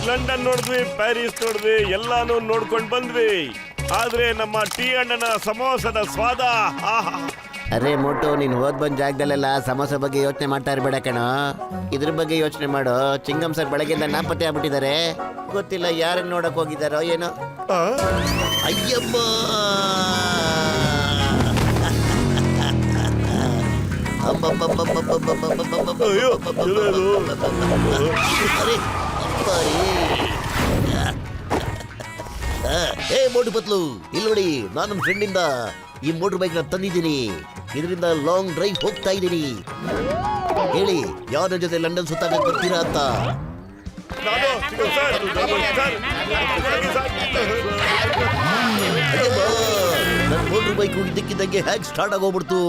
London ನೋಡಿದ್ವಿ, Paris ನೋಡಿದ್ವಿ, ಎಲ್ಲಾನು ನೋಡ್ಕೊಂಡ್ ಬಂದ್ವಿ. ಆದ್ರೆ ನಮ್ಮ ಟೀ ಅಣ್ಣನ ಸಮೋಸದ ಸ್ವಾದ. ಅರೆ ಮೋಟು, ನೀನು ಹೋದ್ ಬಂದ್ ಜಾಗದಲ್ಲೆಲ್ಲ ಸಮೋಸ ಬಗ್ಗೆ ಯೋಚನೆ ಮಾಡ್ತಾ ಇರ್ಬೇಡ ಕಣ. ಇದ್ರ ಬಗ್ಗೆ ಯೋಚನೆ ಮಾಡು. ಚಿಂಗಂ ಸರ್ ಬೆಳಗ್ಗೆಯಿಂದ ನಾಪತ್ತೆ ಆಗ್ಬಿಟ್ಟಿದ್ದಾರೆ. ಗೊತ್ತಿಲ್ಲ ಯಾರನ್ನ ನೋಡಕ್ ಹೋಗಿದಾರೋ ಏನೋ. ಅಯ್ಯಮ್ಮ, ಮೋಟು ಪತ್ಲು, ಇಲ್ಲಿ ನೋಡಿ, ನಾನು ನಮ್ಮ ಫ್ರೆಂಡ್ ಇಂದ ಈ ಮೋಟರ್ ಬೈಕ್ ನ ತಂದಿದ್ದೀನಿ. ಇದರಿಂದ ಲಾಂಗ್ ಡ್ರೈವ್ ಹೋಗ್ತಾ ಇದ್ದೀನಿ. ಹೇಳಿ, ಯಾರ ಜೊತೆ ಲಂಡನ್ ಸುತ್ತಾಗ ಬರ್ತೀರಾ ಅಂತ. ನನ್ನ ಮೋಟರ್ ಬೈಕ್ ಇದ್ದಕ್ಕಿದ್ದಂಗೆ ಹ್ಯಾಕ್ ಸ್ಟಾರ್ಟ್ ಆಗೋಗ್ಬಿಡ್ತು.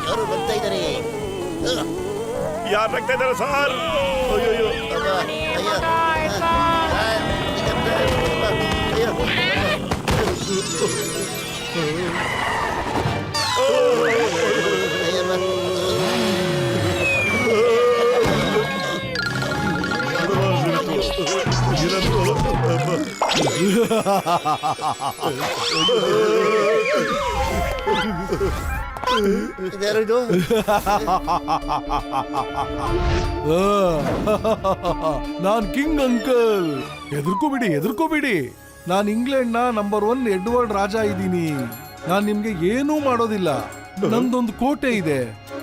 ಯಾರು ಬರ್ತಾ ಇದ್ದಾರೆ? ಯಾರು ನಗ್ತಾ ಇದ್ದಾರೆ ಸರ್? ಇದ್ಯಾರಿದು? ನಾನ್ ಕಿಂಗ್ ಅಂಕಲ್. ಎದುರ್ಕೋಬಿಡಿ. ನಾನ್ ಇಂಗ್ಲೆಂಡ್ ನ ನಂಬರ್ 1 ಎಡ್ವರ್ಡ್ ರಾಜ ಇದ್ದೀನಿ. ನಾನ್ ನಿಮ್ಗೆ ಏನೂ ಮಾಡೋದಿಲ್ಲ. ನಂದೊಂದು ಕೋಟೆ ಇದೆ,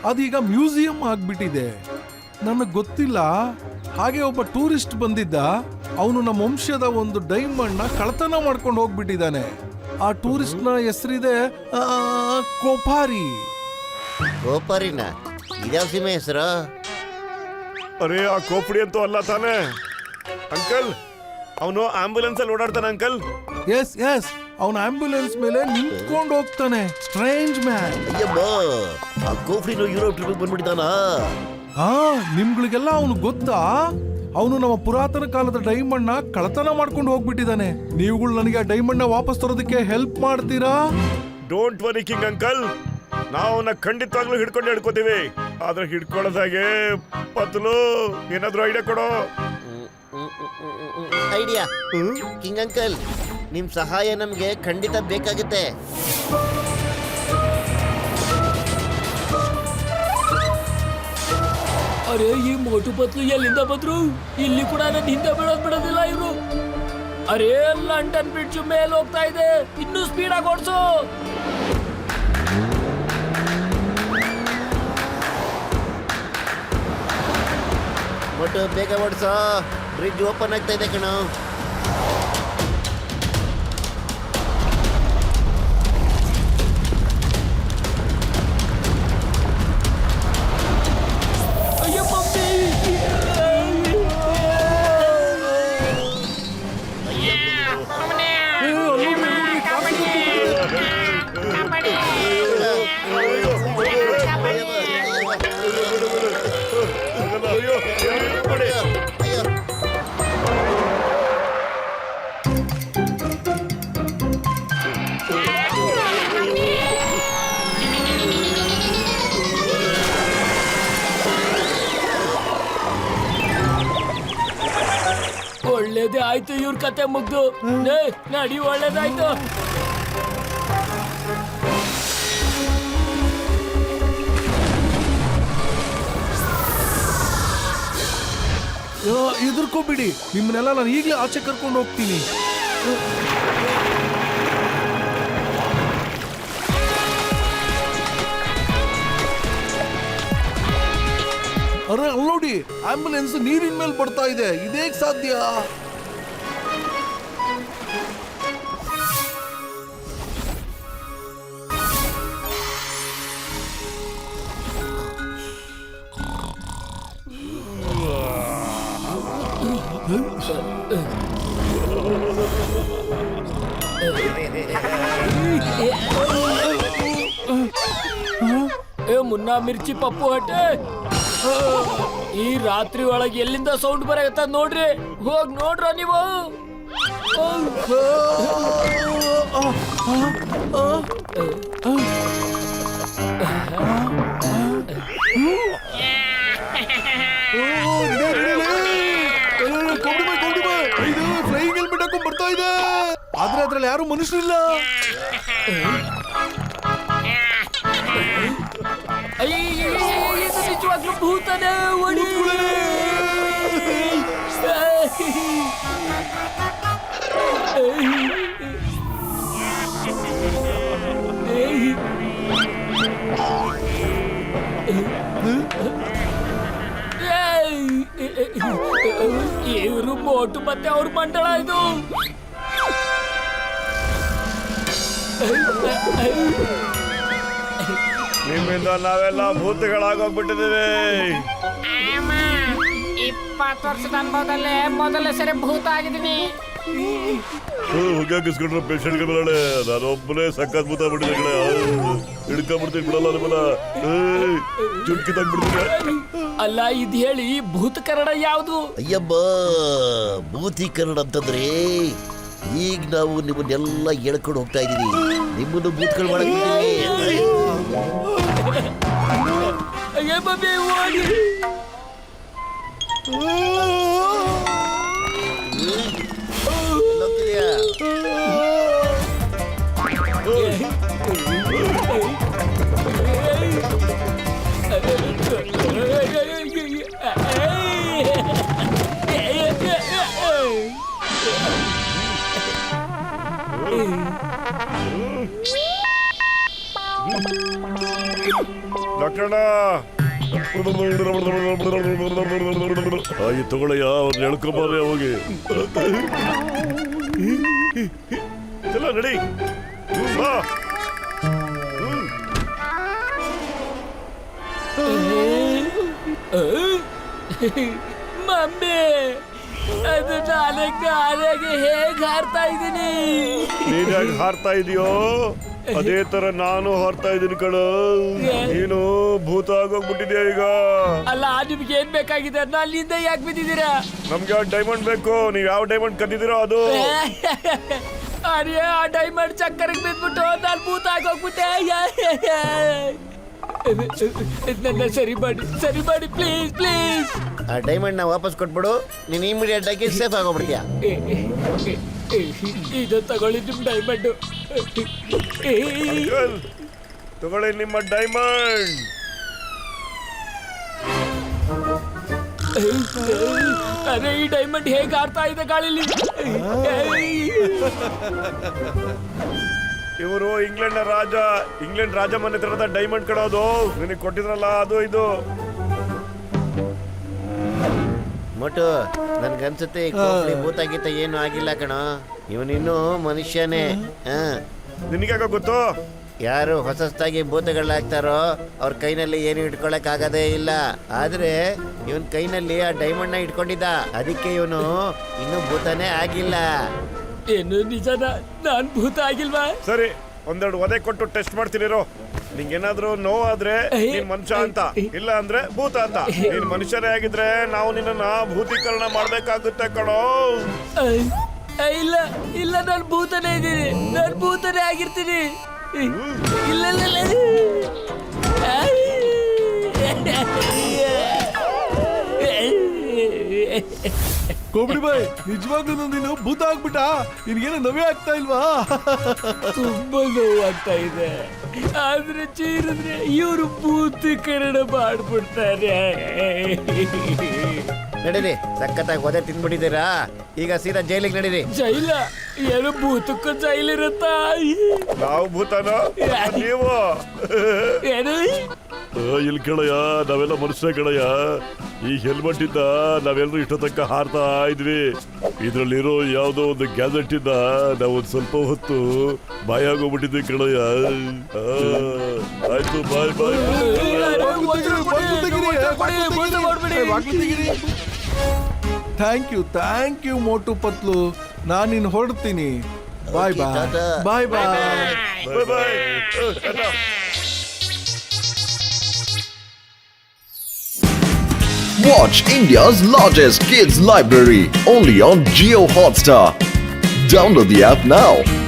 ಅದೀಗ ಮ್ಯೂಸಿಯಂ ಆಗ್ಬಿಟ್ಟಿದೆ. ನನಗ್ ಗೊತ್ತಿಲ್ಲ, ಹಾಗೆ ಒಬ್ಬ ಟೂರಿಸ್ಟ್ ಬಂದಿದ್ದ. ಅವನು ನಮ್ಮ ವಂಶದ ಒಂದು ಡೈಮಂಡ್ ನ ಕಳ್ತನ ಮಾಡ್ಕೊಂಡು ಹೋಗ್ಬಿಟ್ಟಿದ್ದಾನೆ. ಆ ಟೂರಿಸ್ಟ್ ನ ಹೆಸರಿದೆ ಕೋಪಾರಿ. ಕೋಪಾರಿನ? ಇದ್ಯಾವ ಸೀಮೆ ಹೆಸರು? ಅರೇ, ಆ ಕೋಪಡಿ ಅಂತೂ ಅಲ್ಲ ತಾನೆ ಅಂಕಲ್? ಅವನು ಆಂಬ್ಯುಲೆನ್ಸ್ ಅಲ್ಲಿ ಓಡಾಡ್ತಾನೆ ಅಂಕಲ್. ಎಸ್, ಅವನ ಆಂಬ್ಯುಲೆನ್ಸ್ ಮೇಲೆ ನಿಂತ್ಕೊಂಡು ಹೋಗ್ತಾನೆ. Strange man. ಅಯ್ಯಮ್ಮ, ಆ ಕೋಪಡಿನು ಯುರೋಪ್ ಟ್ರಿಪ್ ಬಂದ್ಬಿಟ್ಟಿದಾನ? ನಿಮ್ಗಳಿಗೆಲ್ಲ ಅವನು ಗೊತ್ತಾ? ಅವನು ನಮ್ಮ ಪುರಾತನ ಕಾಲದ ಡೈಮಂಡ್ ನ ಕಳತನ ಮಾಡ್ಕೊಂಡು ಹೋಗ್ಬಿಟ್ಟಿದ್ದಾನೆ. ನೀವುಗಳು ನನಗೆ ಆ ಡೈಮಂಡ್ ನ ವಾಪಸ್ ತರೋದಕ್ಕೆ ಹೆಲ್ಪ್ ಮಾಡ್ತೀರಾ? ಡೋಂಟ್ ವರಿ ಕಿಂಗ್ ಅಂಕಲ್, ನಾವು ಅವನ್ನ ಖಂಡಿತವಾಗ್ಲೂ ಹಿಡ್ಕೋತೀವಿ. ಆದ್ರೆ ಹಿಡ್ಕೊಳ್ಳೋದಾಗೆ ಪತ್ಲು ಏನಾದ್ರೂ ಐಡಿಯಾ ಕೊಡೋ. ಐಡಿಯಾ? ಕಿಂಗ್ ಅಂಕಲ್, ನಿಮ್ ಸಹಾಯ ನಮ್ಗೆ ಖಂಡಿತ ಬೇಕಾಗುತ್ತೆ. ಅರೆ, ಈ ಮೋಟು ಪತ್ಲು ಎಲ್ಲಿಂದ ಬಂದ್ರು? ಇಲ್ಲಿ ಕೂಡ ನನ್ನ ಹಿಂದೆ ಬಿಡೋದಿಲ್ಲ ಇವ್ರು. ಅರೆ, ಲಂಡನ್ ಬ್ರಿಡ್ಜ್ ಮೇಲೆ ಹೋಗ್ತಾ ಇದೆ, ಇನ್ನೂ ಸ್ಪೀಡ್ ಆಗಿ ಓಡಿಸು. ಮೋಟು ಬೇಗ ಓಡಿಸೋ, ಬ್ರಿಡ್ಜ್ ಓಪನ್ ಆಗ್ತಾ ಇದೆ ಕಣ. ಒಳ್ಳೇದೇ ಆಯ್ತು, ಇವ್ರ ಕತೆ ಮುಗ್ದು. ನಡಿ, ಒಳ್ಳೇದಾಯ್ತು. ಎದುರ್ಕೋಬಿಡಿ, ನಿಮ್ಮನ್ನೆಲ್ಲ ನಾನು ಈಗಲೇ ಆಚೆ ಕರ್ಕೊಂಡು ಹೋಗ್ತೀನಿ. ಅರೆ, ನೋಡಿ, ಆಂಬ್ಯುಲೆನ್ಸ್ ನೀರಿನ ಮೇಲೆ ಬರ್ತಾ ಇದೆ. ಇದೇಗ್ ಸಾಧ್ಯ? ಏ ಮುನ್ನಾ ಮಿರ್ಚಿ ಪಪ್ಪು ಹಟ್ಟೆ, ಈ ರಾತ್ರಿ ಒಳಗೆ ಎಲ್ಲಿಂದ ಸೌಂಡ್ ಬರತ್ತ ನೋಡ್ರಿ, ಹೋಗ್ ನೋಡ್ರ ನೀವು. ಫ್ಲೈಯಿಂಗ್ ಹೆಲ್ಮೆಟ್ ಹಾಕೊಂಡ್ ಬರ್ತಾ ಇದೆ, ಆದ್ರೆ ಅದ್ರಲ್ಲಿ ಯಾರು ಮನುಷ್ಯರಿಲ್ಲ. ನಿಜವಾಗ್ಲೂ ಭೂತನೇ ಓಡಿ. ಇವರು ಮೋಟು ಮತ್ತೆ ಅವ್ರ ಮಂಡಳ ಇದು. ನಿಮ್ಮಿಂದ ನಾವೆಲ್ಲ ಭೂತಗಳಾಗೋಗ್ಬಿಟ್ಟಿದ್ದೀವಿ. 20 ವರ್ಷದ ಅನುಭವದಲ್ಲೇ ಮೊದಲ ಸರಿ ಭೂತ ಆಗಿದ್ದೀನಿ. ಹುಗ್ಗಾಕಿಸ್ಕೊಂಡ್ರೆ ಪೇಷಂಟ್ಗೆ ಬರಳೆ, ನಾನೊಬ್ಬನೇ ಸಕ್ಕತ್ ಭೂತ ಬಿಟ್ಟಿದ್ದೆ, ಹಿಡ್ಕೊಂಡ್ಬಿಡ್ತೀನಿ, ಬಿಡಲ್ಲ ನಿಮ್ಮನ್ನ, ಚುಟ್ಕಿ ತಂದ್ಬಿಡ್ತೀನಿ. ಅಲ್ಲ ಇದ್ ಹೇಳಿ ಭೂತ ಕನ್ನಡ ಯಾವುದು? ಅಯ್ಯಬ್ಬ, ಭೂತೀಕರಣ ಅಂತಂದ್ರೆ ಈಗ ನಾವು ನಿಮ್ಮನ್ನೆಲ್ಲ ಹೇಳ್ಕೊಂಡು ಹೋಗ್ತಾ ಇದೀವಿ, ನಿಮ್ಮನ್ನು ಭೂತ್ಗಳು ಮಾಡಕ್ಕಿದ್ದೀವಿ. ಅಯ್ಯ ಬಾಬೆ ಓಡಿ. ಡಾಕ್ಟರ್ಣ ಆಯ್ತು ತಗೊಳ್ಳಯ್ಯ, ಅವ್ರನ್ನ ಹೇಳ್ಕೊಂಬಾರೆ ಹೋಗಿ. ಎಲ್ಲ ನಡಿ, ಬಾ. ಮಮ್ಮಿ, ಅದು ನಾನೇ ಗಾಳಿಗೆ ಹೇಗ್ ಹಾರ್ತಾ ಇದ್ದೀನಿ. ನೀನಾಗಿ ಹಾರ್ತಾ ಇದೀಯೋ ಅದೇ ತರ ನಾನು ಹಾರ್ತಾ ಇದೀನಿ ಕಣ. ನೀನು ಭೂತ ಆಗೋಗ್ಬಿಟ್ಟಿದ್ಯಾ ಈಗ. ಅಲ್ಲ ನಿಮ್ಗೆ ಏನ್ ಬೇಕಾಗಿದೆ? ಅಲ್ಲಿಂದ ಯಾಕೆ ಬಿದ್ದಿದ್ದೀರಾ? ನಮ್ಗೆ ಡೈಮಂಡ್ ಬೇಕು. ನೀವ್ ಯಾವ ಡೈಮಂಡ್ ಕದ್ದಿದ್ದೀರೋ ಅದು. ಅರೆ ಆ ಡೈಮಂಡ್ ಚಕ್ಕರಿಗೆ ಬಿದ್ಬಿಟ್ಟು ನಾನು ಭೂತ ಆಗೋಗ್ಬಿಟ್ಟೆ. ನನ್ನ ಸರಿ ಮಾಡಿ ಪ್ಲೀಸ್ ಪ್ಲೀಸ್. ಆ ಡೈಮಂಡ್ ನ ವಾಪಸ್ ಕೊಟ್ಬಿಡು, ನೀನು ಇಮಿಡಿಯೇಟ್ ಆಗಿ ಸೇಫ್ ಆಗೋಗ್ಬಿಡ್ತೀಯ. ಇದು ತಗೊಳ್ಳಿ ನಿಮ್ ಡೈಮಂಡ್. ತಗೊಳ್ಳಿ ನಿಮ್ಮ ಡೈಮಂಡ್. ಅರೆ ಈ ಡೈಮಂಡ್ ಹೇಗೆ ಆಡ್ತಾ ಇದೆ ಗಾಳಿಲಿ. ಇವರು ಇಂಗ್ಲೆಂಡ್ ರಾಜ ಮನೆ ತರದ ಡೈಮಂಡ್ ಕಡೋದು. ನಿನಗೆ ಕೊಟ್ಟಿದ್ರಲ್ಲ ಅದು ಇದು. ಮೊಟ್ಟು, ನನ್ಗನ್ಸುತ್ತೆ ಭೂತ ಗೀತ ಏನು ಆಗಿಲ್ಲ ಕಣೋ, ಇವನಿನ್ನೂ ಮನುಷ್ಯನೇ. ನಿನಗೆ ಗೊತ್ತು, ಯಾರು ಹೊಸದಾಗಿ ಭೂತಗಳಾಗ್ತಾರೋ ಅವ್ರ ಕೈನಲ್ಲಿ ಏನು ಇಟ್ಕೊಳಕ್ ಆಗದೇ ಇಲ್ಲ. ಆದ್ರೆ ಇವನ್ ಕೈನಲ್ಲಿ ಆ ಡೈಮಂಡ್ ನ ಇಟ್ಕೊಂಡಿದ್ದ, ಅದಕ್ಕೆ ಇವನು ಇನ್ನೂ ಭೂತನೇ ಆಗಿಲ್ಲ. ಏನು ನಿಜನಾ? ನಾನ್ ಭೂತ ಆಗಿಲ್ವಾ? ಸರಿ, ಒಂದೆರಡು ಒದೆ ಕೊಟ್ಟು ಟೆಸ್ಟ್ ಮಾಡ್ತೀನಿರೋ. ನಿಂಗೇನಾದ್ರೂ ನೋವಾದ್ರೆ ನೀನ್ ಮನುಷ್ಯ ಅಂತ, ಇಲ್ಲ ಅಂದ್ರೆ ಭೂತ ಅಂತ. ನೀನ್ ಮನುಷ್ಯರೇ ಆಗಿದ್ರೆ ನಾವು ನಿನ್ನ ಭೂತೀಕರಣ ಮಾಡ್ಬೇಕಾಗುತ್ತೆ ಕಣೋ. ಇಲ್ಲ ಇಲ್ಲ, ನಾನು ಭೂತನೇ ಇದ್ದೀನಿ, ನಾನು ಭೂತನೇ ಆಗಿರ್ತೀನಿ. ಇಲ್ಲ ಇಲ್ಲ ಕೋಬಿಡಿ ಬಾಯ್, ನಿಜವಾಗ್ಲೂ ನೀನು ಭೂತ ಆಗ್ಬಿಟ್ಟ? ನಿನ್ಗೇನು ನವೇ ಆಗ್ತಾ ಇಲ್ವಾ? ತುಂಬಾ ನೋವಾಗ್ತಾ ಇದೆ, ಆದ್ರೆ ಚೀರಿದ್ರೆ ಇವರು ಭೂತೀಕರಣ ಮಾಡ್ಬಿಡ್ತಾರೆ. ನಡೀರಿ, ಸಖತ್ತಾಗಿ ಒದೆ ತಿಂದ್ಬಿಟ್ಟಿದ್ದೀರಾ, ಈಗ ಸೀದಾ ಜೈಲಿಗೆ ನಡೀರಿ. ಜೈಲ? ಏನು ಭೂತಕ್ಕೂ ಜೈಲಿರುತ್ತಾ? ನಾವು ಭೂತನ, ನೀವು ಏನು? ಇಲ್ಲಿ ಕೇಳಯ್ಯ, ನಾವೆಲ್ಲ ಮನುಷ್ಯ ಕೇಳಯ್ಯ. ಈ ಹೆಲ್ಮೆಟ್ ಇಂದ ನಾವೆಲ್ಲರೂ ಇಷ್ಟ ತನಕ ಹಾರ್ತಾ ಇದ್ವಿ. ಇದ್ರಲ್ಲಿರೋ ಯಾವ್ದೋ ಒಂದು ಗ್ಯಾಜೆಟ್ ಇಂದ ನಾವೊಂದ್ ಸ್ವಲ್ಪ ಹೊತ್ತು ಬಾಯ್ ಆಗೋಗ್ಬಿಟ್ಟಿದ್ವಿ ಕೇಳಯ್ಯ. ಆಯ್ತು, ಬಾಯ್ ಬಾಯ್. ಬಾಗ್ಲು ತೆಗೀರಿ. Thank you Motu Patlu. ನಾನು ಇನ್ನು ಹೊರಡ್ತೀನಿ. ಬಾಯ್ Okay, bye tata. Bye bye. Bye bye. Tata. Watch India's largest kids library only on Jio Hotstar. Download the app now.